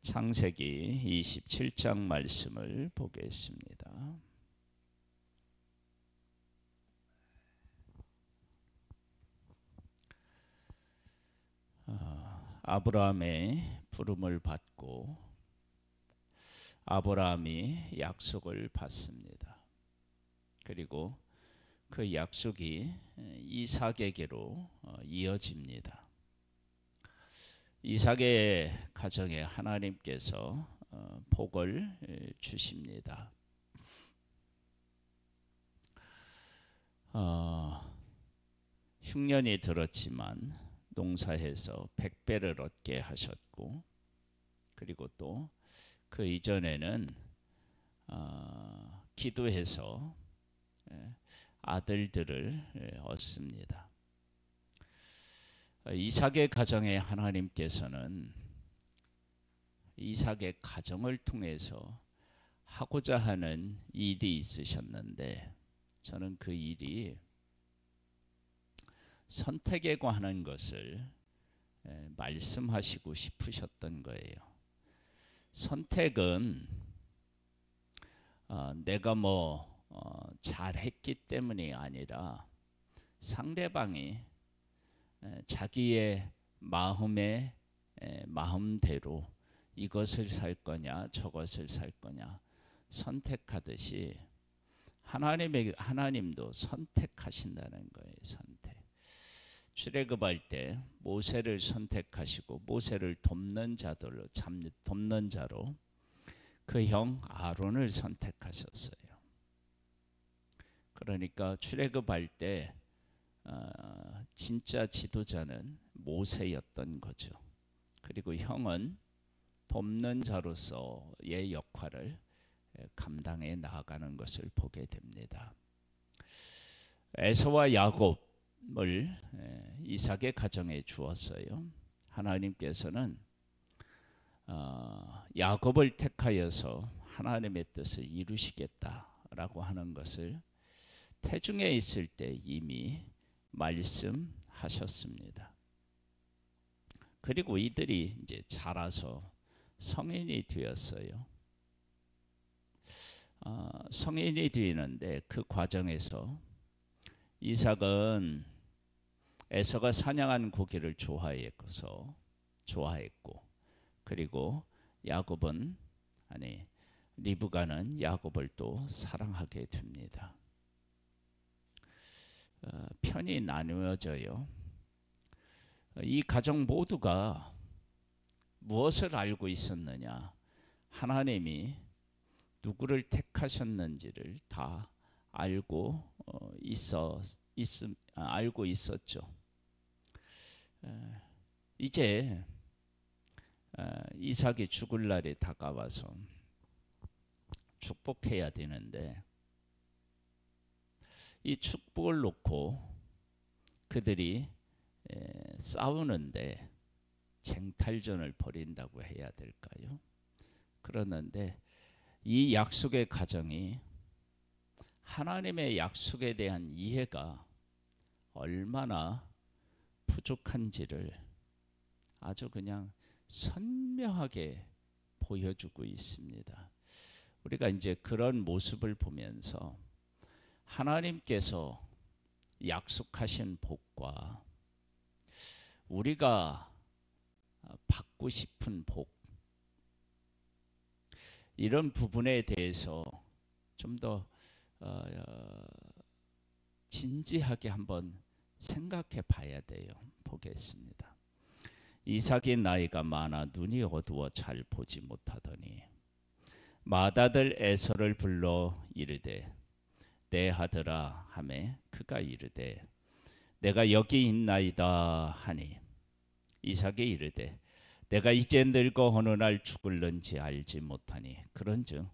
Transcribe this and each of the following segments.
창세기 27장 말씀을 보겠습니다. 아브라함의 부름을 받고 아브라함이 약속을 받습니다. 그리고 그 약속이 이삭에게로 이어집니다. 이삭의 가정에 하나님께서 복을 주십니다. 흉년이 들었지만 농사해서 100배를 얻게 하셨고, 그리고 또 그 이전에는 기도해서 아들들을 얻습니다. 이삭의 가정에 하나님께서는 이삭의 가정을 통해서 하고자 하는 일이 있으셨는데, 저는 그 일이 선택에 관한 것을 말씀하시고 싶으셨던 거예요. 선택은 내가 잘했기 때문이 아니라 상대방이 자기의 마음대로 이것을 살 거냐 저것을 살 거냐 선택하듯이 하나님도 선택하신다는 거예요. 선택. 출애굽할 때 모세를 선택하시고 모세를 돕는 자로 그 형 아론을 선택하셨어요. 그러니까 출애굽할 때 진짜 지도자는 모세였던 거죠. 그리고 형은 돕는 자로서의 역할을 감당해 나아가는 것을 보게 됩니다. 에서와 야곱을 이삭의 가정에 주었어요. 하나님께서는 야곱을 택하여서 하나님의 뜻을 이루시겠다라고 하는 것을 태중에 있을 때 이미 말씀하셨습니다. 그리고 이들이 이제 자라서 성인이 되었어요. 성인이 되는데 그 과정에서 이삭은 에서가 사냥한 고기를 좋아했고, 그리고 리브가는 야곱을 또 사랑하게 됩니다. 편이 나누어져요. 이 가정 모두가 무엇을 알고 있었느냐? 하나님이 누구를 택하셨는지를 다 알고 있었죠. 이제 이삭이 죽을 날이 다가와서 축복해야 되는데, 이 축복을 놓고 그들이 싸우는데 쟁탈전을 벌인다고 해야 될까요? 그러는데 이 약속의 가정이 하나님의 약속에 대한 이해가 얼마나 부족한지를 아주 그냥 선명하게 보여주고 있습니다. 우리가 이제 그런 모습을 보면서 하나님께서 약속하신 복과 우리가 받고 싶은 복, 이런 부분에 대해서 좀 더 진지하게 한번 생각해 봐야 돼요. 보겠습니다. 이삭의 나이가 많아 눈이 어두워 잘 보지 못하더니 맏아들 에서를 불러 이르되 내 아들아 하매 그가 이르되 내가 여기 있나이다 하니 이삭이 이르되 내가 이제 늙어 어느 날 죽을는지 알지 못하니 그런즉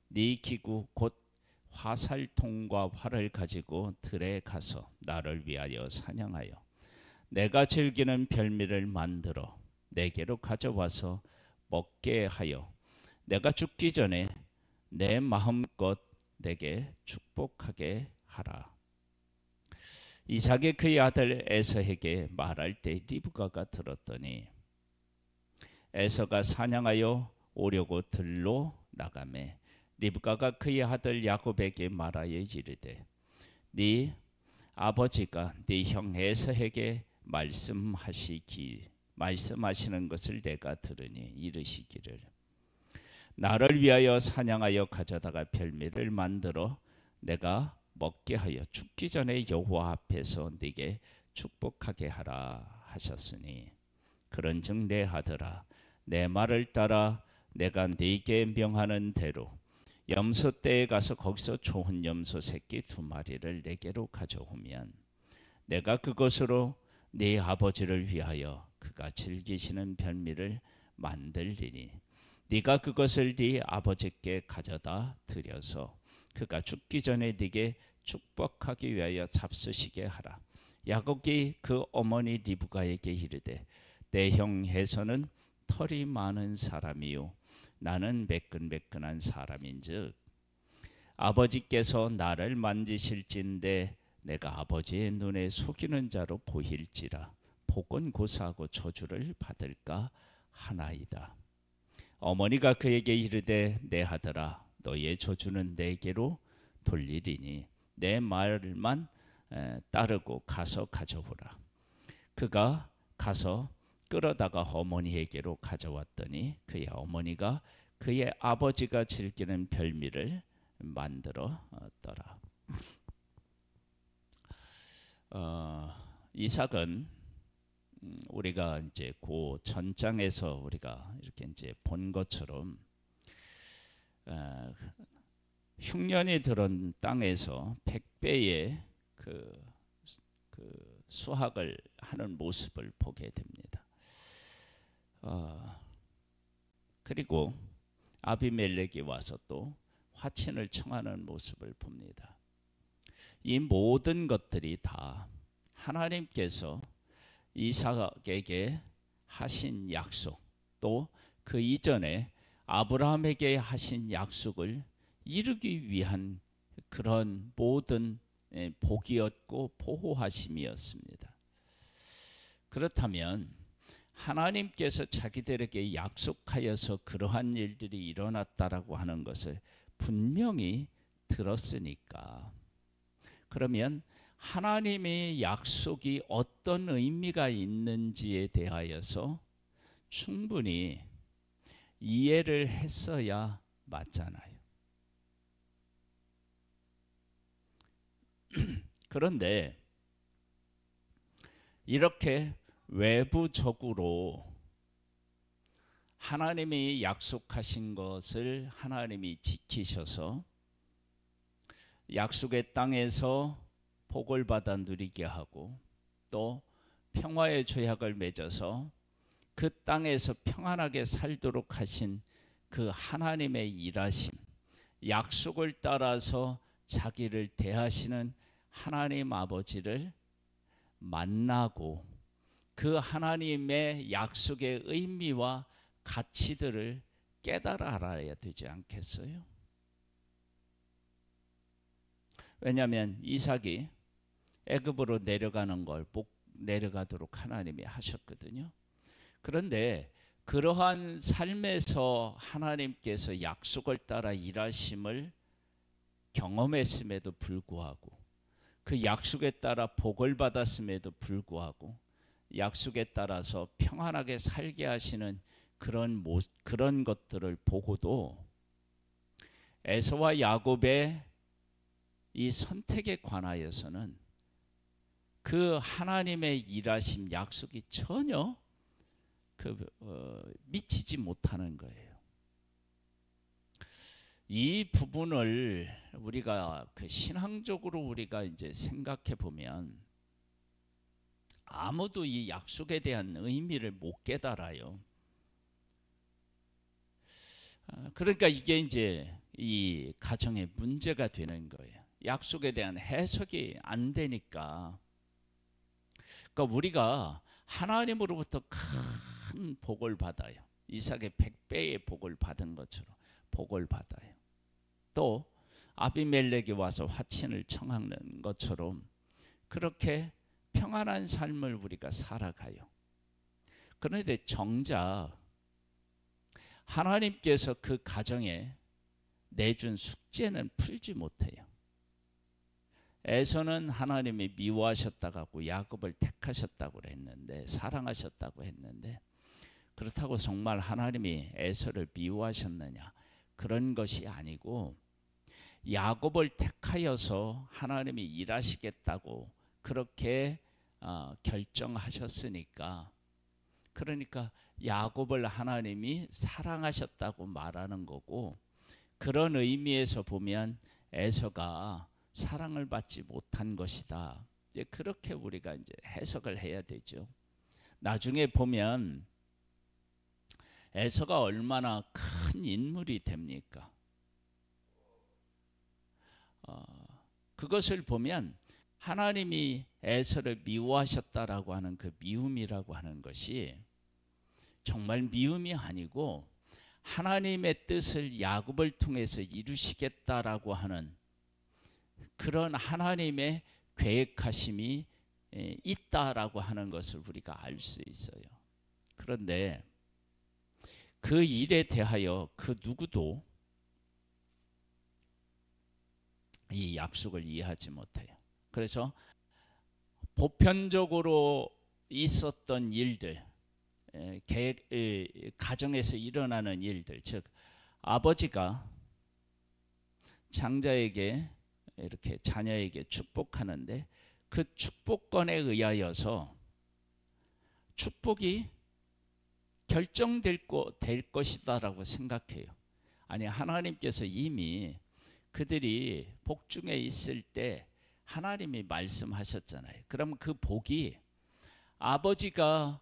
네 기구 곧 화살통과 활을 가지고 들에 가서 나를 위하여 사냥하여 내가 즐기는 별미를 만들어 내게로 가져와서 먹게 하여 내가 죽기 전에 내 마음껏 내게 축복하게 하라. 이삭이 그의 아들 에서에게 말할 때 리브가가 들었더니 에서가 사냥하여 오려고 들로 나가매 리브가가 그의 아들 야곱에게 말하여 이르되 네 아버지가 네 형 에서에게 말씀하시는 것을 내가 들으니 이르시기를 나를 위하여 사냥하여 가져다가 별미를 만들어 내가 먹게 하여 죽기 전에 여호와 앞에서 네게 축복하게 하라 하셨으니 그런즉 내 아들아 내 말을 따라 내가 네게 명하는 대로 염소떼에 가서 거기서 좋은 염소 새끼 2마리를 내게로 가져오면 내가 그것으로 네 아버지를 위하여 그가 즐기시는 별미를 만들리니 네가 그것을 네 아버지께 가져다 드려서 그가 죽기 전에 네게 축복하기 위하여 잡수시게 하라. 야곱이 그 어머니 리브가에게 이르되 내 형 에서는 털이 많은 사람이요 나는 매끈매끈한 사람인즉 아버지께서 나를 만지실진데 내가 아버지의 눈에 속이는 자로 보일지라 복은 고사하고 저주를 받을까 하나이다. 어머니가 그에게 이르되 내 아들아 너의 저주는 내게로 돌리리니 내 말만 따르고 가서 가져오라. 그가 가서 끌어다가 어머니에게로 가져왔더니 그의 어머니가 그의 아버지가 즐기는 별미를 만들었더라. 이삭은 우리가 이제 그 전장에서 우리가 이렇게 이제 본 것처럼 흉년이 들은 땅에서 100배의 그 수확을 하는 모습을 보게 됩니다. 그리고 아비멜렉이 와서 또 화친을 청하는 모습을 봅니다. 이 모든 것들이 다 하나님께서 이삭에게 하신 약속 또 그 이전에 아브라함에게 하신 약속을 이루기 위한 그런 모든 복이었고 보호하심이었습니다. 그렇다면 하나님께서 자기들에게 약속하여서 그러한 일들이 일어났다라고 하는 것을 분명히 들었으니까 그러면 하나님의 약속이 어떤 의미가 있는지에 대하여서 충분히 이해를 했어야 맞잖아요. 그런데 이렇게 외부적으로 하나님이 약속하신 것을 하나님이 지키셔서 약속의 땅에서 복을 받아 누리게 하고 또 평화의 조약을 맺어서 그 땅에서 평안하게 살도록 하신 그 하나님의 일하심, 약속을 따라서 자기를 대하시는 하나님 아버지를 만나고 그 하나님의 약속의 의미와 가치들을 깨달아 알아야 되지 않겠어요? 왜냐하면 이삭이 애굽으로 내려가는 걸 내려가도록 하나님이 하셨거든요. 그런데 그러한 삶에서 하나님께서 약속을 따라 일하심을 경험했음에도 불구하고 그 약속에 따라 복을 받았음에도 불구하고 약속에 따라서 평안하게 살게 하시는 그런 것들을 보고도 에서와 야곱의 이 선택에 관하여서는 그 하나님의 일하심 약속이 전혀 미치지 못하는 거예요. 이 부분을 우리가 신앙적으로 우리가 이제 생각해 보면 아무도 이 약속에 대한 의미를 못 깨달아요. 그러니까 이게 이제 이 가정의 문제가 되는 거예요. 약속에 대한 해석이 안 되니까. 그러니까 우리가 하나님으로부터 큰 복을 받아요. 이삭의 100배의 복을 받은 것처럼 복을 받아요. 또 아비멜렉이 와서 화친을 청하는 것처럼 그렇게 평안한 삶을 우리가 살아가요. 그런데 정작 하나님께서 그 가정에 내준 숙제는 풀지 못해요. 에서는 하나님이 미워하셨다고 하고 야곱을 택하셨다고 했는데, 사랑하셨다고 했는데, 그렇다고 정말 하나님이 에서를 미워하셨느냐? 그런 것이 아니고 야곱을 택하여서 하나님이 일하시겠다고 그렇게 결정하셨으니까, 그러니까 야곱을 하나님이 사랑하셨다고 말하는 거고, 그런 의미에서 보면 에서가 사랑을 받지 못한 것이다. 이제 그렇게 우리가 이제 해석을 해야 되죠. 나중에 보면 에서가 얼마나 큰 인물이 됩니까? 그것을 보면 하나님이 에서를 미워하셨다라고 하는 그 미움이라고 하는 것이 정말 미움이 아니고 하나님의 뜻을 야곱을 통해서 이루시겠다라고 하는 그런 하나님의 계획하심이 있다라고 하는 것을 우리가 알 수 있어요. 그런데 그 일에 대하여 그 누구도 이 약속을 이해하지 못해요. 그래서 보편적으로 있었던 일들, 가정에서 일어나는 일들, 즉 아버지가 장자에게 이렇게 자녀에게 축복하는데 그 축복권에 의하여서 축복이 결정될 것이다라고 생각해요. 아니, 하나님께서 이미 그들이 복중에 있을 때 하나님이 말씀하셨잖아요. 그럼 그 복이 아버지가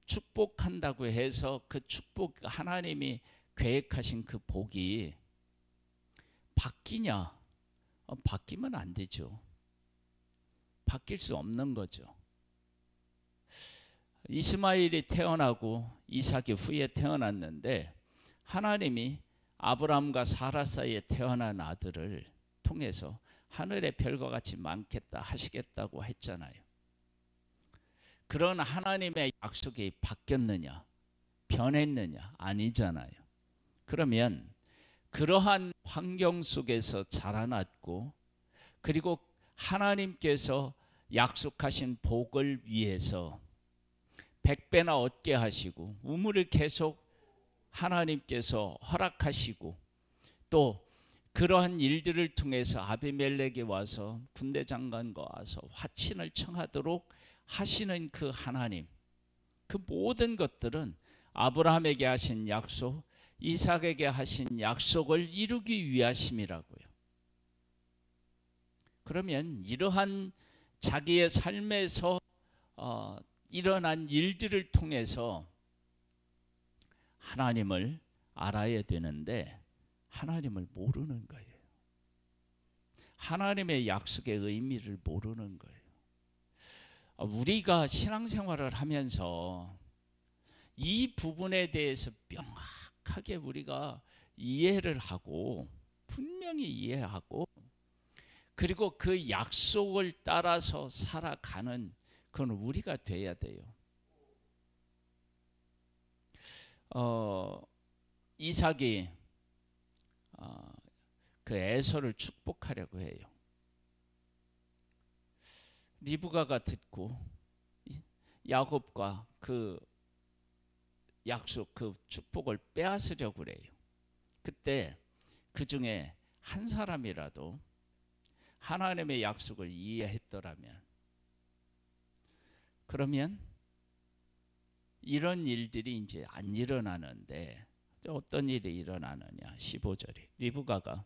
축복한다고 해서 그 축복, 하나님이 계획하신 그 복이 바뀌냐? 바뀌면 안 되죠. 바뀔 수 없는 거죠. 이스마엘이 태어나고 이삭이 후에 태어났는데 하나님이 아브라함과 사라 사이에 태어난 아들을 통해서 하늘의 별과 같이 많겠다 하시겠다고 했잖아요. 그런 하나님의 약속이 바뀌었느냐? 변했느냐? 아니잖아요. 그러면 그러한 환경 속에서 자라났고, 그리고 하나님께서 약속하신 복을 위해서 100배나 얻게 하시고 우물을 계속 하나님께서 허락하시고, 또 그러한 일들을 통해서 아비멜렉이 와서 군대 장관과 와서 화친을 청하도록 하시는 그 하나님, 그 모든 것들은 아브라함에게 하신 약속, 이삭에게 하신 약속을 이루기 위하심이라고요. 그러면 이러한 자기의 삶에서 일어난 일들을 통해서 하나님을 알아야 되는데 하나님을 모르는 거예요. 하나님의 약속의 의미를 모르는 거예요. 우리가 신앙생활을 하면서 이 부분에 대해서 명확하게 우리가 이해를 하고, 분명히 이해하고, 그리고 그 약속을 따라서 살아가는 그건 우리가 돼야 돼요. 이삭이 그 에서를 축복하려고 해요. 리브가가 듣고 야곱과 그 약속, 그 축복을 빼앗으려고 그래요. 그때 그 중에 한 사람이라도 하나님의 약속을 이해했더라면, 그러면 이런 일들이 이제 안 일어나는데, 어떤 일이 일어나느냐? 15절에 리브가가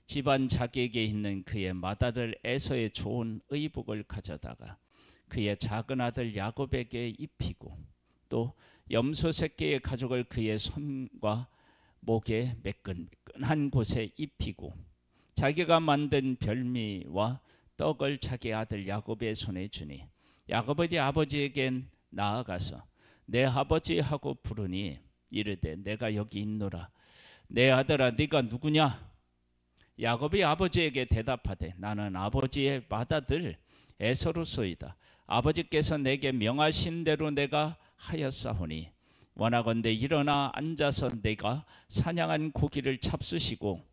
집안 자기에게 있는 그의 맏아들 에서의 좋은 의복을 가져다가 그의 작은 아들 야곱에게 입히고, 또 염소 새끼의 가죽을 그의 손과 목에 매끈매끈한 곳에 입히고, 자기가 만든 별미와 떡을 자기 아들 야곱의 손에 주니, 야곱의 아버지에게 나아가서 내 아버지 하고 부르니 이르되 내가 여기 있노라. 내 아들아, 네가 누구냐? 야곱이 아버지에게 대답하되 나는 아버지의 맏아들 에서로소이다. 아버지께서 내게 명하신 대로 내가 하였사오니 원하건대 일어나 앉아서 내가 사냥한 고기를 잡수시고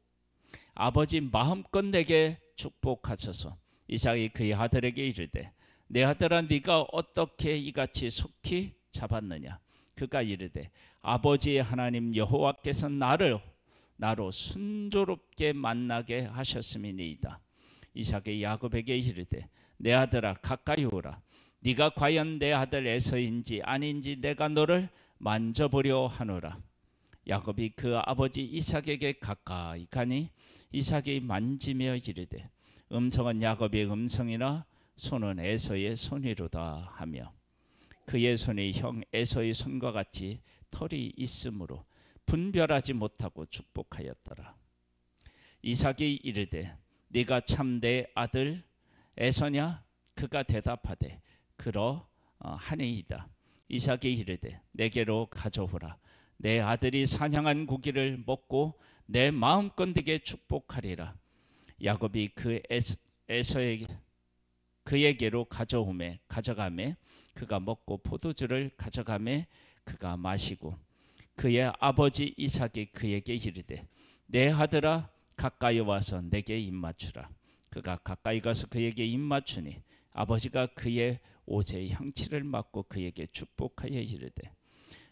아버지 마음껏 내게 축복하소서. 이삭이 그의 아들에게 이르되 내 아들아 네가 어떻게 이같이 속히 잡았느냐. 그가 이르되 아버지의 하나님 여호와께서 나로 순조롭게 만나게 하셨음이니이다. 이삭이 야곱에게 이르되 내 아들아 가까이 오라. 네가 과연 내 아들 에서인지 아닌지 내가 너를 만져보려 하노라. 야곱이 그 아버지 이삭에게 가까이 가니 이삭이 만지며 이르되 음성은 야곱의 음성이나 손은 에서의 손이로다 하며 그의 손이 형 에서의 손과 같이 털이 있으므로 분별하지 못하고 축복하였더라. 이삭이 이르되 네가 참 내 아들 에서냐? 그가 대답하되 그러하니이다. 이삭이 이르되 내게로 가져오라. 내 아들이 사냥한 고기를 먹고 내 마음껏 네게 축복하리라. 야곱이 그 에서에게 그에게로 가져가매 그가 먹고 포도주를 가져가매 그가 마시고 그의 아버지 이삭이 그에게 이르되 내 아들아 가까이 와서 내게 입맞추라. 그가 가까이 가서 그에게 입맞추니 아버지가 그의 옷의 향취를 맡고 그에게 축복하여 이르되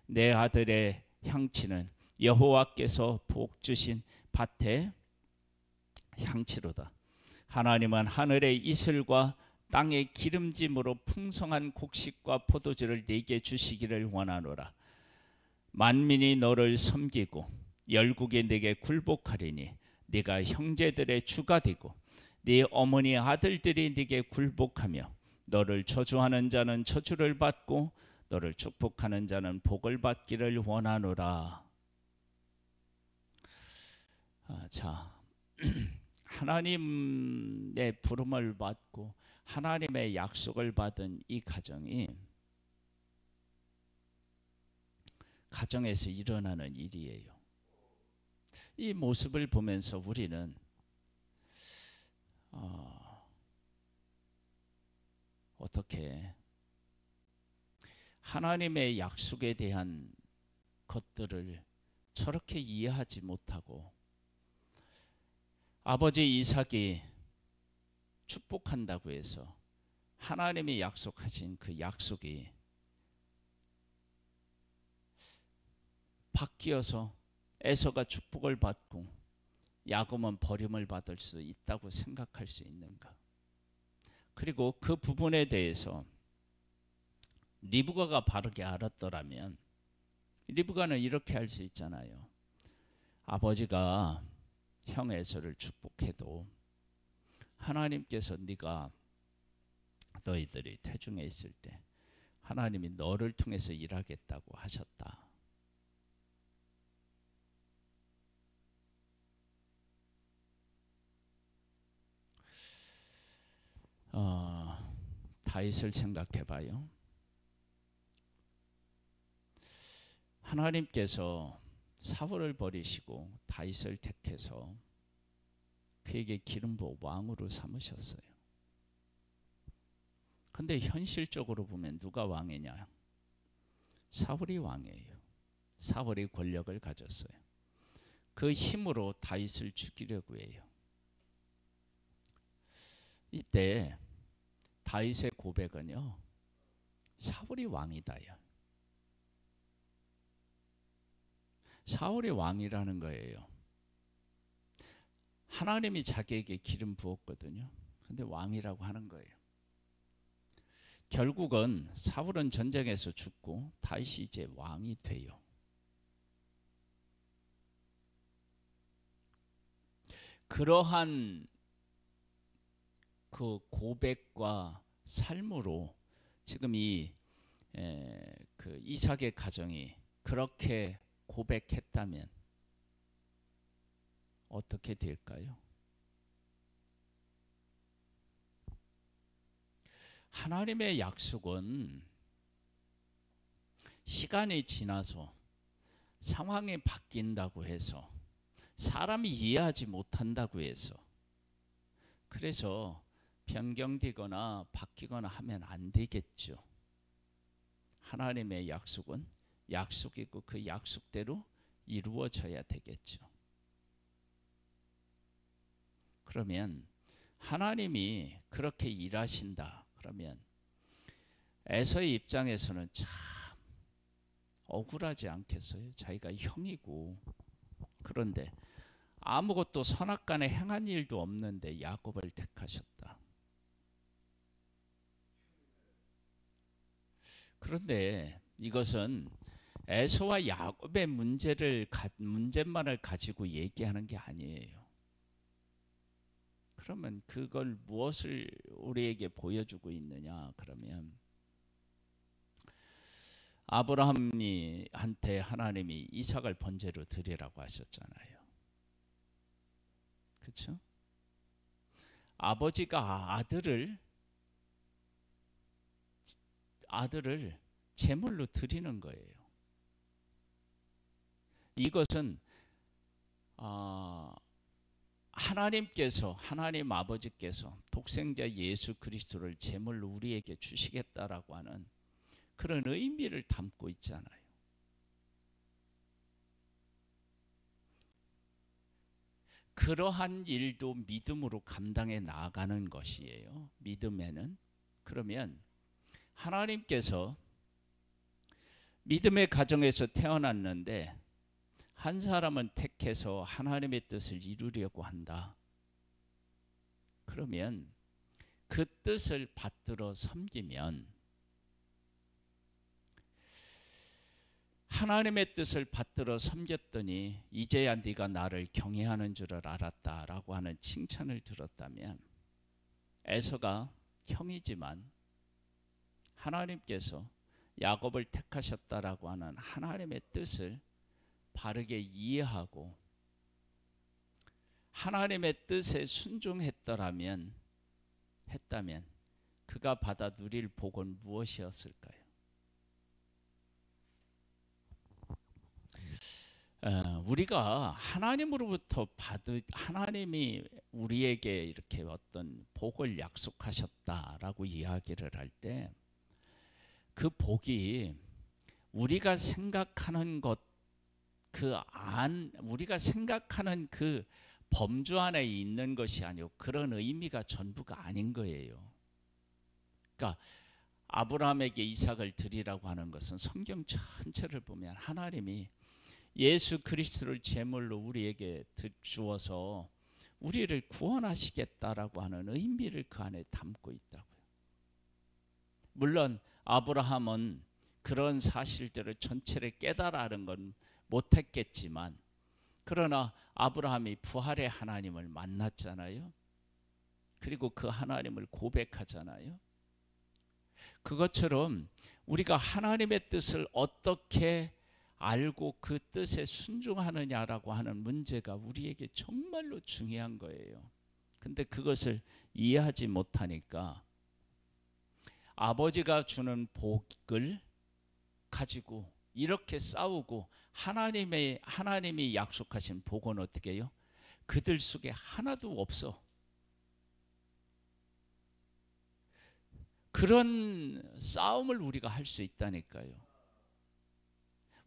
내 아들의 향취는 여호와께서 복 주신 밭의 향취로다. 하나님은 하늘의 이슬과 땅의 기름짐으로 풍성한 곡식과 포도주를 네게 주시기를 원하노라. 만민이 너를 섬기고 열국이 네게 굴복하리니 네가 형제들의 주가 되고 네 어머니 아들들이 네게 굴복하며 너를 저주하는 자는 저주를 받고 너를 축복하는 자는 복을 받기를 원하노라. 자, 하나님의 부름을 받고 하나님의 약속을 받은 이 가정에서 일어나는 일이에요. 이 모습을 보면서 우리는 어떻게 하나님의 약속에 대한 것들을 저렇게 이해하지 못하고 아버지 이삭이 축복한다고 해서 하나님이 약속하신 그 약속이 바뀌어서 에서가 축복을 받고 야곱은 버림을 받을 수 있다고 생각할 수 있는가? 그리고 그 부분에 대해서 리브가가 바르게 알았더라면 리브가는 이렇게 할 수 있잖아요. 아버지가 형 에서를 축복해도 하나님께서 네가 너희들이 태중에 있을 때 하나님이 너를 통해서 일하겠다고 하셨다. 다윗을 생각해봐요. 하나님께서 사울을 버리시고 다윗을 택해서 그에게 기름 부어 왕으로 삼으셨어요. 근데 현실적으로 보면 누가 왕이냐? 사울이 왕이에요. 사울이 권력을 가졌어요. 그 힘으로 다윗을 죽이려고 해요. 이때 다윗의 고백은요, 사울이 왕이다요. 사울이 왕이라는 거예요. 하나님이 자기에게 기름 부었거든요. 근데 왕이라고 하는 거예요. 결국은 사울은 전쟁에서 죽고 다윗이 이제 왕이 돼요. 그러한 그 고백과 삶으로 지금 그 이삭의 가정이 그렇게 고백했다면 어떻게 될까요? 하나님의 약속은 시간이 지나서 상황이 바뀐다고 해서 사람이 이해하지 못한다고 해서 그래서 변경되거나 바뀌거나 하면 안 되겠죠. 하나님의 약속은 약속이고 그 약속대로 이루어져야 되겠죠. 그러면 하나님이 그렇게 일하신다 그러면 에서의 입장에서는 참 억울하지 않겠어요? 자기가 형이고, 그런데 아무것도 선악간에 행한 일도 없는데 야곱을 택하셨다. 그런데 이것은 에서와 야곱의 문제만을 가지고 얘기하는 게 아니에요. 그러면 그걸 무엇을 우리에게 보여주고 있느냐? 그러면 아브라함한테 하나님이 이삭을 번제로 드리라고 하셨잖아요. 그렇죠? 아버지가 아들을 제물로 드리는 거예요. 이것은 하나님 아버지께서 독생자 예수 그리스도를 제물로 우리에게 주시겠다라고 하는 그런 의미를 담고 있잖아요. 그러한 일도 믿음으로 감당해 나가는 것이에요. 믿음에는. 그러면 하나님께서 믿음의 가정에서 태어났는데 한 사람은 택해서 하나님의 뜻을 이루려고 한다. 그러면 그 뜻을 받들어 섬기면 하나님의 뜻을 받들어 섬겼더니 이제야 네가 나를 경외하는 줄을 알았다라고 하는 칭찬을 들었다면 에서가 형이지만 하나님께서 야곱을 택하셨다라고 하는 하나님의 뜻을 바르게 이해하고 하나님의 뜻에 순종했다면 그가 받아 누릴 복은 무엇이었을까요? 우리가 하나님으로부터 하나님이 우리에게 이렇게 어떤 복을 약속하셨다라고 이야기를 할 때 그 복이 우리가 생각하는 것 우리가 생각하는 그 범주 안에 있는 것이 아니고 그런 의미가 전부가 아닌 거예요. 그러니까 아브라함에게 이삭을 드리라고 하는 것은 성경 전체를 보면 하나님이 예수 그리스도를 제물로 우리에게 주어서 우리를 구원하시겠다라고 하는 의미를 그 안에 담고 있다고요. 물론 아브라함은 그런 사실들을 전체를 깨달아는 건 못했겠지만 그러나 아브라함이 부활의 하나님을 만났잖아요. 그리고 그 하나님을 고백하잖아요. 그것처럼 우리가 하나님의 뜻을 어떻게 알고 그 뜻에 순종하느냐라고 하는 문제가 우리에게 정말로 중요한 거예요. 근데 그것을 이해하지 못하니까 아버지가 주는 복을 가지고 이렇게 싸우고 하나님이 약속하신 복은 어떻게 해요? 그들 속에 하나도 없어. 그런 싸움을 우리가 할 수 있다니까요.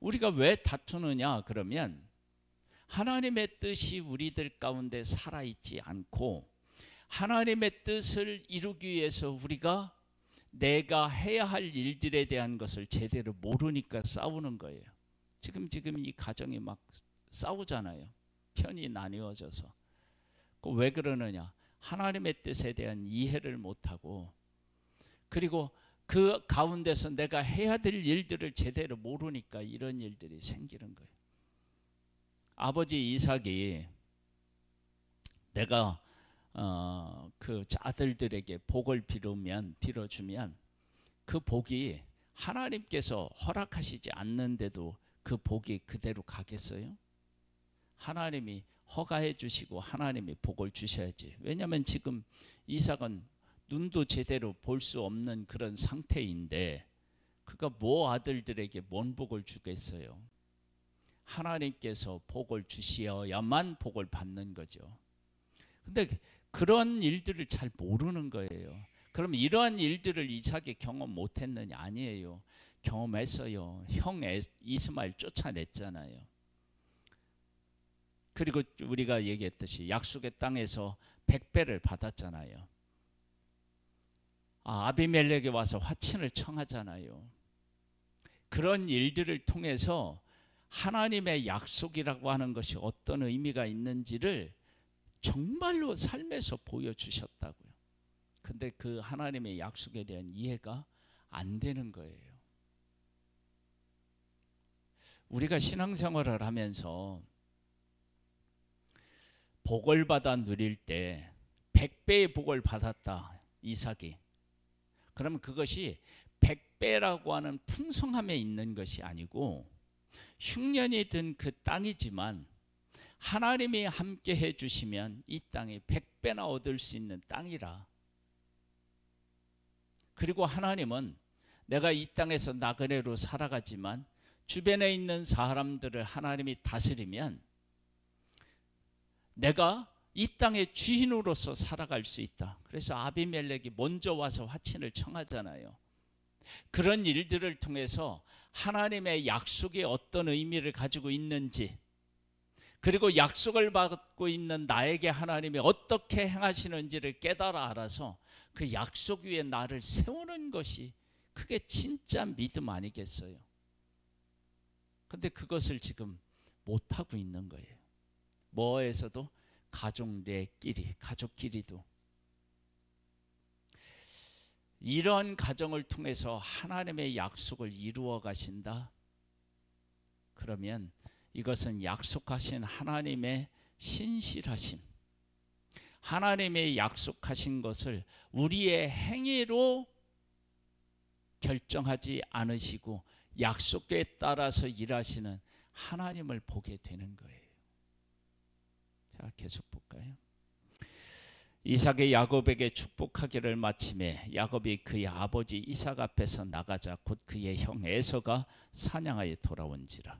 우리가 왜 다투느냐 그러면 하나님의 뜻이 우리들 가운데 살아있지 않고 하나님의 뜻을 이루기 위해서 우리가 내가 해야 할 일들에 대한 것을 제대로 모르니까 싸우는 거예요. 지금 이 가정이 막 싸우잖아요. 편이 나뉘어져서. 왜 그러느냐? 하나님의 뜻에 대한 이해를 못하고 그리고 그 가운데서 내가 해야 될 일들을 제대로 모르니까 이런 일들이 생기는 거예요. 아버지 이삭이 내가 그 아들들에게 복을 빌어주면 그 복이 하나님께서 허락하시지 않는데도 그 복이 그대로 가겠어요? 하나님이 허가해 주시고 하나님이 복을 주셔야지. 왜냐하면 지금 이삭은 눈도 제대로 볼 수 없는 그런 상태인데 그가 아들들에게 뭔 복을 주겠어요? 하나님께서 복을 주시어야만 복을 받는 거죠. 근데 그런 일들을 잘 모르는 거예요. 그럼 이러한 일들을 이삭이 경험 못했느냐? 아니에요. 경험했어요. 형 이스마엘 쫓아냈잖아요. 그리고 우리가 얘기했듯이 약속의 땅에서 100배를 받았잖아요. 아비멜렉이 와서 화친을 청하잖아요. 그런 일들을 통해서 하나님의 약속이라고 하는 것이 어떤 의미가 있는지를 정말로 삶에서 보여주셨다고요. 근데 그 하나님의 약속에 대한 이해가 안 되는 거예요. 우리가 신앙생활을 하면서 복을 받아 누릴 때 100배의 복을 받았다, 이삭이. 그러면 그것이 100배라고 하는 풍성함에 있는 것이 아니고 흉년이 든 그 땅이지만 하나님이 함께 해주시면 이 땅이 100배나 얻을 수 있는 땅이라. 그리고 하나님은 내가 이 땅에서 나그네로 살아가지만 주변에 있는 사람들을 하나님이 다스리면 내가 이 땅의 주인으로서 살아갈 수 있다. 그래서 아비멜렉이 먼저 와서 화친을 청하잖아요. 그런 일들을 통해서 하나님의 약속이 어떤 의미를 가지고 있는지, 그리고 약속을 받고 있는 나에게 하나님이 어떻게 행하시는지를 깨달아 알아서 그 약속 위에 나를 세우는 것이 그게 진짜 믿음 아니겠어요? 근데 그것을 지금 못하고 있는 거예요. 뭐에서도 가족끼리도. 이런 가정을 통해서 하나님의 약속을 이루어 가신다? 그러면 이것은 약속하신 하나님의 신실하심, 하나님의 약속하신 것을 우리의 행위로 결정하지 않으시고 약속에 따라서 일하시는 하나님을 보게 되는 거예요. 자, 계속 볼까요? 이삭이 야곱에게 축복하기를 마침에 야곱이 그의 아버지 이삭 앞에서 나가자 곧 그의 형 에서가 사냥하여 돌아온지라.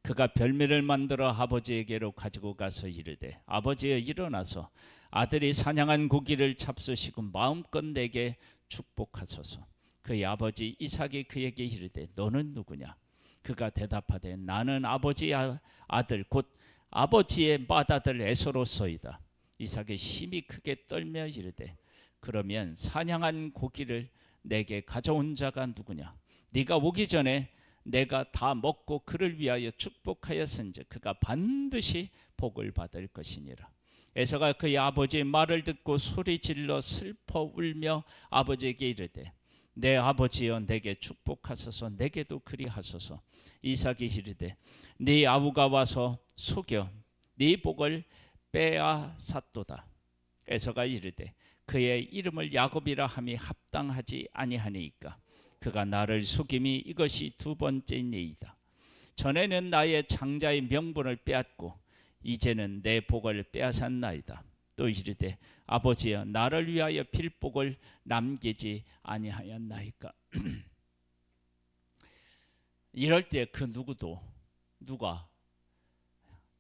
그가 별미를 만들어 아버지에게로 가지고 가서 이르되 아버지여 일어나서 아들이 사냥한 고기를 잡수시고 마음껏 내게 축복하소서. 그의 아버지 이삭이 그에게 이르되 너는 누구냐? 그가 대답하되 나는 아버지의 아들 곧 아버지의 맏아들 에서로소이다. 이삭이 심히 크게 떨며 이르되 그러면 사냥한 고기를 내게 가져온 자가 누구냐? 네가 오기 전에 내가 다 먹고 그를 위하여 축복하였은즉 그가 반드시 복을 받을 것이니라. 에서가 그의 아버지의 말을 듣고 소리질러 슬퍼 울며 아버지에게 이르되 내 아버지여 내게 축복하소서. 내게도 그리하소서. 이삭이 이르되 네 아우가 와서 속여 네 복을 빼앗았도다. 에서가 이르되 그의 이름을 야곱이라 함이 합당하지 아니하니까 그가 나를 속임이 이것이 두 번째니이다. 전에는 나의 장자의 명분을 빼앗고 이제는 내 복을 빼앗았나이다. 또 이르되 아버지여 나를 위하여 필복을 남기지 아니하였나이까. 이럴 때 그 누구도 누가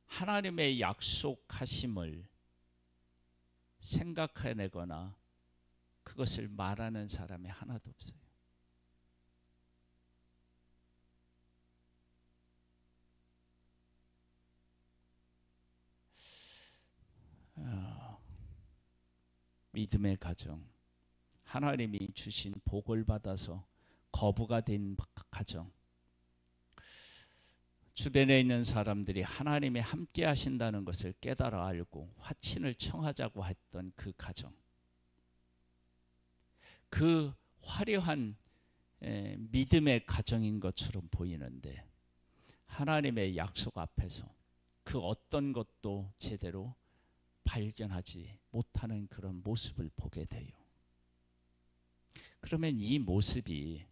하나님의 약속하심을 생각해내거나 그것을 말하는 사람이 하나도 없어요. 믿음의 가정, 하나님이 주신 복을 받아서 거부가 된 가정, 주변에 있는 사람들이 하나님이 함께 하신다는 것을 깨달아 알고 화친을 청하자고 했던 그 가정, 그 화려한 믿음의 가정인 것처럼 보이는데 하나님의 약속 앞에서 그 어떤 것도 제대로 발견하지 못하는 그런 모습을 보게 돼요. 그러면 이 모습이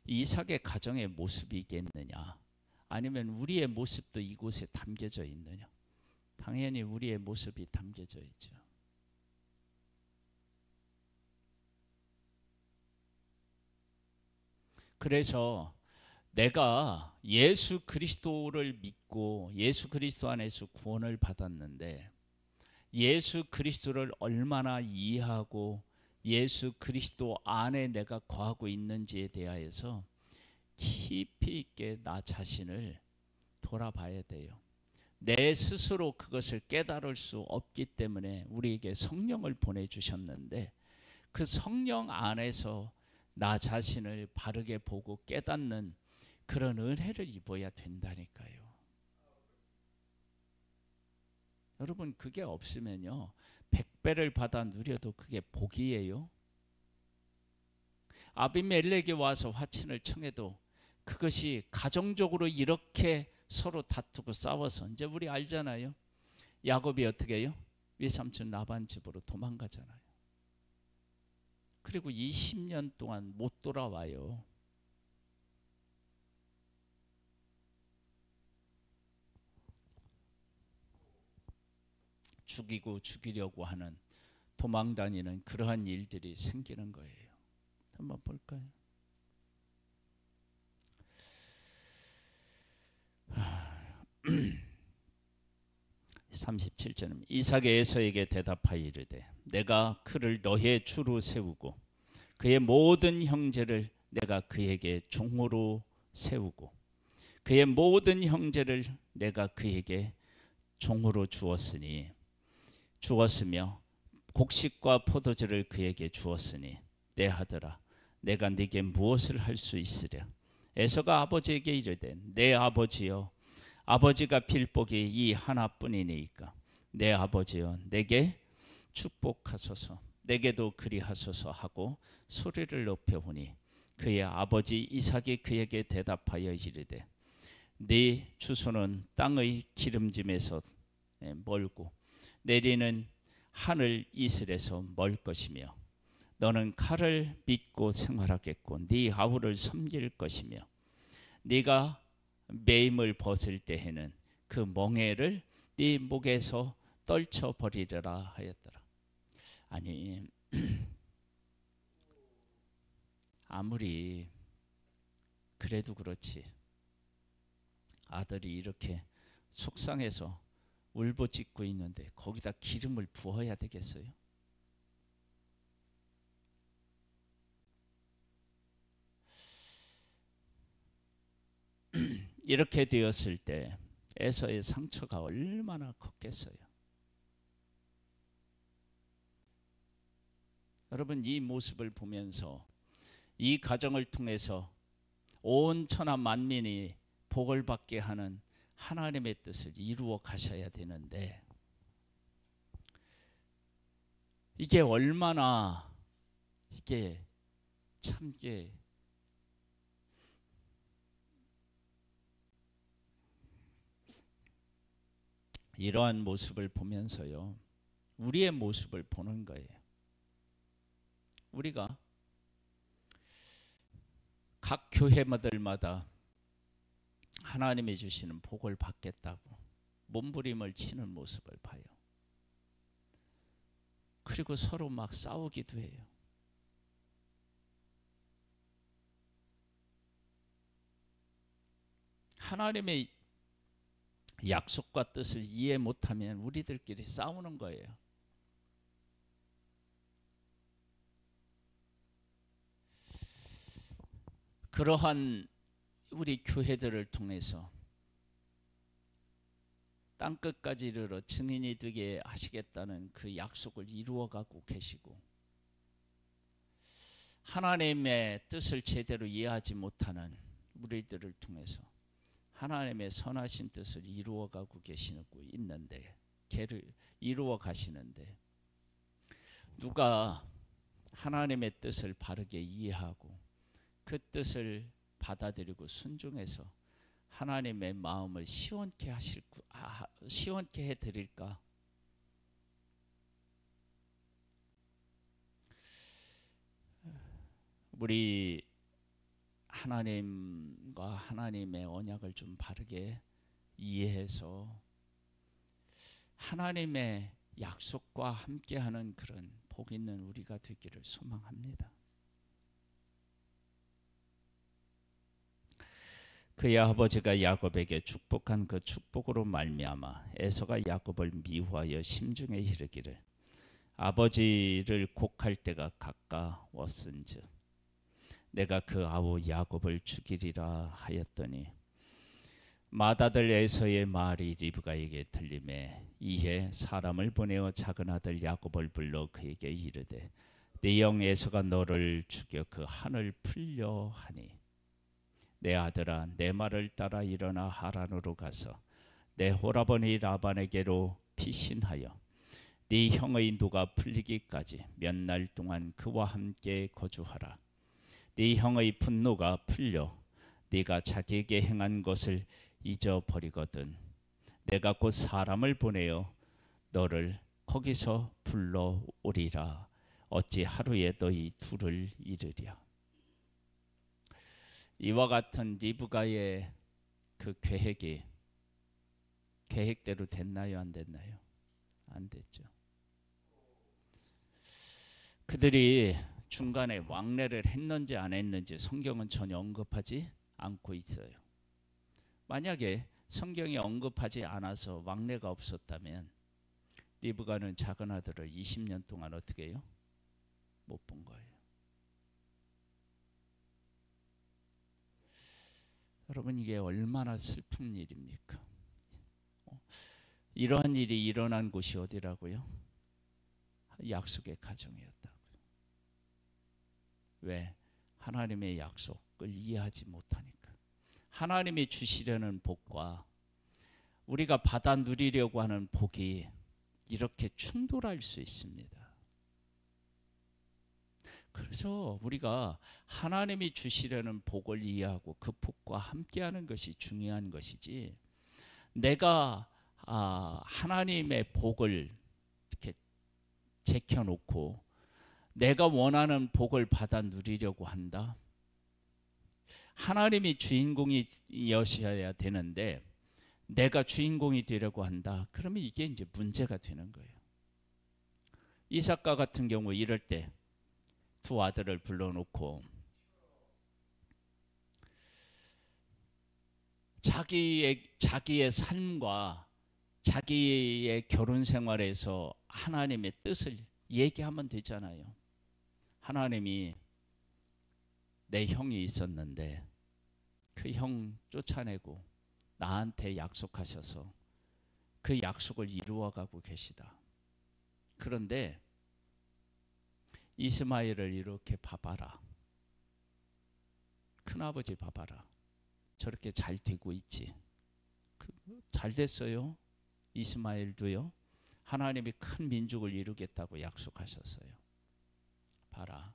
이삭의 가정의 모습이겠느냐? 아니면 우리의 모습도 이곳에 담겨져 있느냐? 당연히 우리의 모습이 담겨져 있죠. 그래서 내가 예수 그리스도를 믿고 예수 그리스도 안에서 구원을 받았는데 예수 그리스도를 얼마나 이해하고 예수 그리스도 안에 내가 거하고 있는지에 대하여서 깊이 있게 나 자신을 돌아봐야 돼요. 내 스스로 그것을 깨달을 수 없기 때문에 우리에게 성령을 보내주셨는데 그 성령 안에서 나 자신을 바르게 보고 깨닫는 그런 은혜를 입어야 된다니까요. 여러분, 그게 없으면요 100배를 받아 누려도 그게 복이에요. 아비멜렉이 와서 화친을 청해도 그것이 가정적으로 이렇게 서로 다투고 싸워서 이제 우리 알잖아요. 야곱이 어떻게 해요? 외삼촌 라반 집으로 도망가잖아요. 그리고 20년 동안 못 돌아와요. 죽이고 죽이려고 하는 도망다니는 그러한 일들이 생기는 거예요. 한번 볼까요? 37절은 이삭이 에서에게 대답하여 이르되 내가 그를 너의 주로 세우고 그의 모든 형제를 내가 그에게 종으로 세우고 그의 모든 형제를 내가 그에게 종으로 주었으며 곡식과 포도주를 그에게 주었으니 내 아들아 내가 네게 무엇을 할 수 있으랴. 에서가 아버지에게 이르되 내 아버지여 아버지가 빌 복이 이 하나뿐이니까 내 아버지여 내게 축복하소서 내게도 그리하소서 하고 소리를 높여오니 그의 아버지 이삭이 그에게 대답하여 이르되 네 주소는 땅의 기름짐에서 멀고 내리는 하늘 이슬에서 멀 것이며 너는 칼을 믿고 생활하겠고 네 아우를 섬길 것이며 네가 매임을 벗을 때에는 그 멍에를 네 목에서 떨쳐버리리라 하였더라. 아니 아무리 그래도 그렇지 아들이 이렇게 속상해서 울부짖고 있는데 거기다 기름을 부어야 되겠어요? 이렇게 되었을 때 에서의 상처가 얼마나 컸겠어요. 여러분, 이 모습을 보면서 이 가정을 통해서 온 천하 만민이 복을 받게 하는 하나님의 뜻을 이루어 가셔야 되는데 이게 얼마나 이게 참게 이러한 모습을 보면서요 우리의 모습을 보는 거예요. 우리가 각 교회마들마다 하나님이 주시는 복을 받겠다고 몸부림을 치는 모습을 봐요. 그리고 서로 막 싸우기도 해요. 하나님의 약속과 뜻을 이해 못하면 우리들끼리 싸우는 거예요. 그러한 우리 교회들을 통해서 땅끝까지 이르러 증인이 되게 하시겠다는 그 약속을 이루어가고 계시고 하나님의 뜻을 제대로 이해하지 못하는 우리들을 통해서 하나님의 선하신 뜻을 이루어가고 계시고 있는데 걔를 이루어 가시는데 누가 하나님의 뜻을 바르게 이해하고 그 뜻을 받아들이고 순종해서 하나님의 마음을 시원케 해드릴까? 우리 하나님과 하나님의 언약을 좀 바르게 이해해서 하나님의 약속과 함께하는 그런 복 있는 우리가 되기를 소망합니다. 그의 아버지가 야곱에게 축복한 그 축복으로 말미암아 에서가 야곱을 미워하여 심중에 이르기를 아버지를 곡할 때가 가까웠은즉 내가 그 아우 야곱을 죽이리라 하였더니 맏아들 에서의 말이 리브가에게 들리매 이에 사람을 보내어 작은 아들 야곱을 불러 그에게 이르되 네 형 에서가 너를 죽여 그 한을 풀려 하니 내 아들아 내 말을 따라 일어나 하란으로 가서 내 호라버니 라반에게로 피신하여 네 형의 누가 풀리기까지 몇 날 동안 그와 함께 거주하라. 네 형의 분노가 풀려 네가 자기에게 행한 것을 잊어버리거든 내가 곧 사람을 보내어 너를 거기서 불러오리라. 어찌 하루에 너희 둘을 이르랴. 이와 같은 리브가의 그 계획대로 됐나요? 안 됐나요? 안 됐죠. 그들이 중간에 왕래를 했는지 안 했는지 성경은 전혀 언급하지 않고 있어요. 만약에 성경이 언급하지 않아서 왕래가 없었다면 리브가는 작은 아들을 20년 동안 어떻게 해요? 못 본 거예요. 여러분 이게 얼마나 슬픈 일입니까? 이러한 일이 일어난 곳이 어디라고요? 약속의 가정이었다고요. 왜? 하나님의 약속을 이해하지 못하니까. 하나님이 주시려는 복과 우리가 받아 누리려고 하는 복이 이렇게 충돌할 수 있습니다. 그래서 우리가 하나님이 주시려는 복을 이해하고 그 복과 함께하는 것이 중요한 것이지 내가 하나님의 복을 이렇게 제껴놓고 내가 원하는 복을 받아 누리려고 한다. 하나님이 주인공이셔야 되는데 내가 주인공이 되려고 한다. 그러면 이게 이제 문제가 되는 거예요. 이삭과 같은 경우 이럴 때 두 아들을 불러놓고 자기의 삶과 자기의 결혼 생활에서 하나님의 뜻을 얘기하면 되잖아요. 하나님이 내 형이 있었는데 그 형 쫓아내고 나한테 약속하셔서 그 약속을 이루어가고 계시다. 그런데 이스마엘을 이렇게 봐봐라. 큰아버지 봐봐라. 저렇게 잘 되고 있지. 잘 됐어요. 이스마엘도요. 하나님이 큰 민족을 이루겠다고 약속하셨어요. 봐라.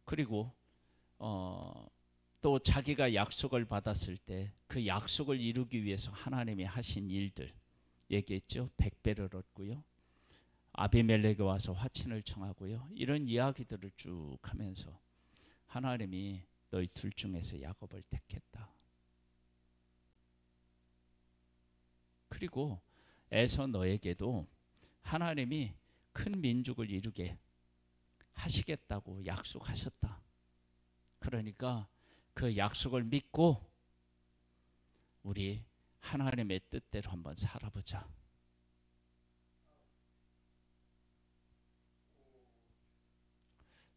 그리고 또 자기가 약속을 받았을 때 그 약속을 이루기 위해서 하나님이 하신 일들 얘기했죠. 100배를 얻고요. 아비멜렉에 와서 화친을 청하고요. 이런 이야기들을 쭉 하면서 하나님이 너희 둘 중에서 야곱을 택했다. 그리고 에서 너에게도 하나님이 큰 민족을 이루게 하시겠다고 약속하셨다. 그러니까 그 약속을 믿고 우리 하나님의 뜻대로 한번 살아보자.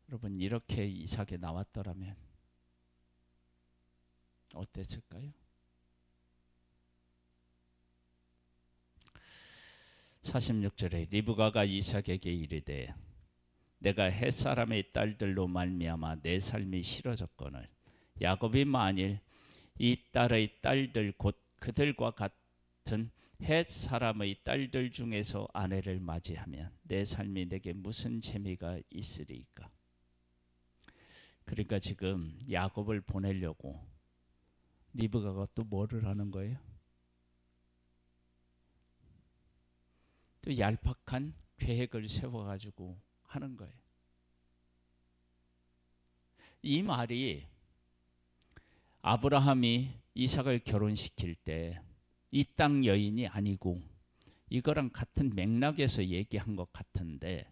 여러분 이렇게 이삭이 나왔더라면 어땠을까요? 46절에 리브가가 이삭에게 이르되 내가 햇사람의 딸들로 말미암아 내 삶이 싫어졌거늘 야곱이 만일 이 딸의 딸들 곧 그들과 같은 햇사람의 딸들 중에서 아내를 맞이하면 내 삶이 내게 무슨 재미가 있으리까? 그러니까 지금 야곱을 보내려고 리브가가 또 뭐를 하는 거예요? 또 얄팍한 계획을 세워가지고 하는 거예요. 이 말이 아브라함이 이삭을 결혼시킬 때 이 땅 여인이 아니고 이거랑 같은 맥락에서 얘기한 것 같은데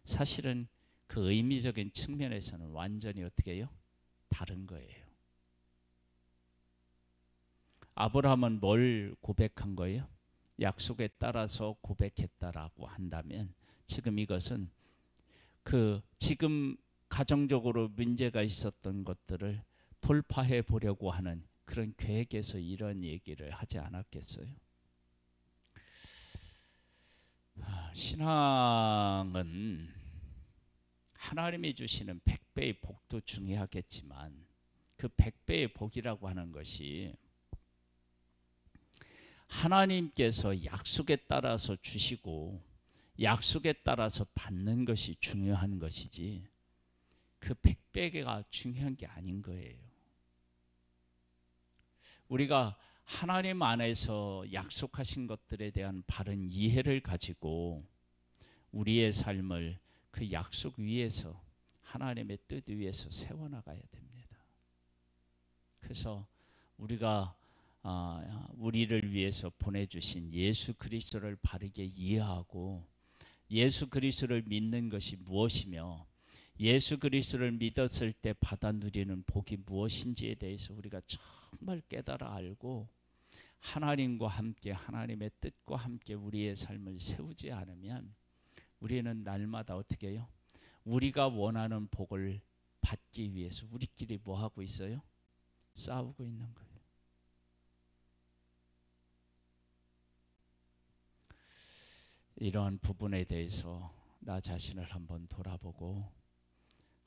사실은 그 의미적인 측면에서는 완전히 어떻게 해요? 다른 거예요. 아브라함은 뭘 고백한 거예요? 약속에 따라서 고백했다라고 한다면 지금 이것은 지금 가정적으로 문제가 있었던 것들을 돌파해 보려고 하는 그런 계획에서 이런 얘기를 하지 않았겠어요? 신앙은 하나님이 주시는 100배의 복도 중요하겠지만 그 100배의 복이라고 하는 것이 하나님께서 약속에 따라서 주시고 약속에 따라서 받는 것이 중요한 것이지 그 100배가 중요한 게 아닌 거예요. 우리가 하나님 안에서 약속하신 것들에 대한 바른 이해를 가지고 우리의 삶을 그 약속 위에서 하나님의 뜻 위에서 세워나가야 됩니다. 그래서 우리가 우리를 위해서 보내주신 예수 그리스도를 바르게 이해하고 예수 그리스도를 믿는 것이 무엇이며 예수 그리스도를 믿었을 때 받아 누리는 복이 무엇인지에 대해서 우리가 정말 깨달아 알고 하나님과 함께 하나님의 뜻과 함께 우리의 삶을 세우지 않으면 우리는 날마다 어떻게 해요? 우리가 원하는 복을 받기 위해서 우리끼리 뭐 하고 있어요? 싸우고 있는 거예요. 이러한 부분에 대해서 나 자신을 한번 돌아보고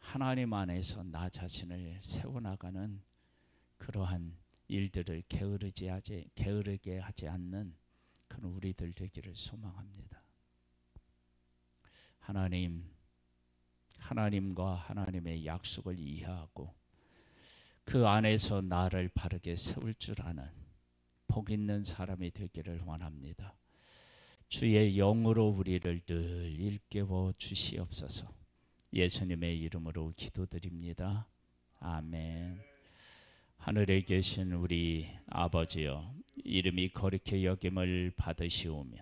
하나님 안에서 나 자신을 세워나가는 그러한 일들을 게으르게 하지 않는 그런 우리들 되기를 소망합니다. 하나님과 하나님의 약속을 이해하고 그 안에서 나를 바르게 세울 줄 아는 복 있는 사람이 되기를 원합니다. 주의 영으로 우리를 늘 일깨워 주시옵소서. 예수님의 이름으로 기도드립니다. 아멘. 하늘에 계신 우리 아버지여, 이름이 거룩히 여김을 받으시오며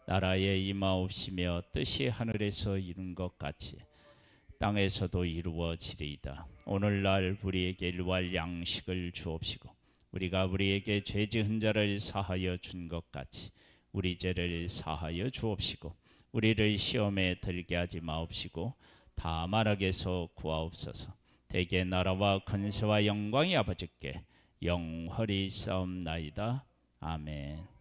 나라에 임하옵시며 뜻이 하늘에서 이룬 것 같이 땅에서도 이루어지리이다. 오늘날 우리에게 일용할 양식을 주옵시고 우리가 우리에게 죄 지은 자를 사하여 준 것 같이 우리 죄를 사하여 주옵시고 우리를 시험에 들게 하지 마옵시고 다만 악에서 구하옵소서. 대개 나라와 권세와 영광이 아버지께 영원히 있사옵나이다. 아멘.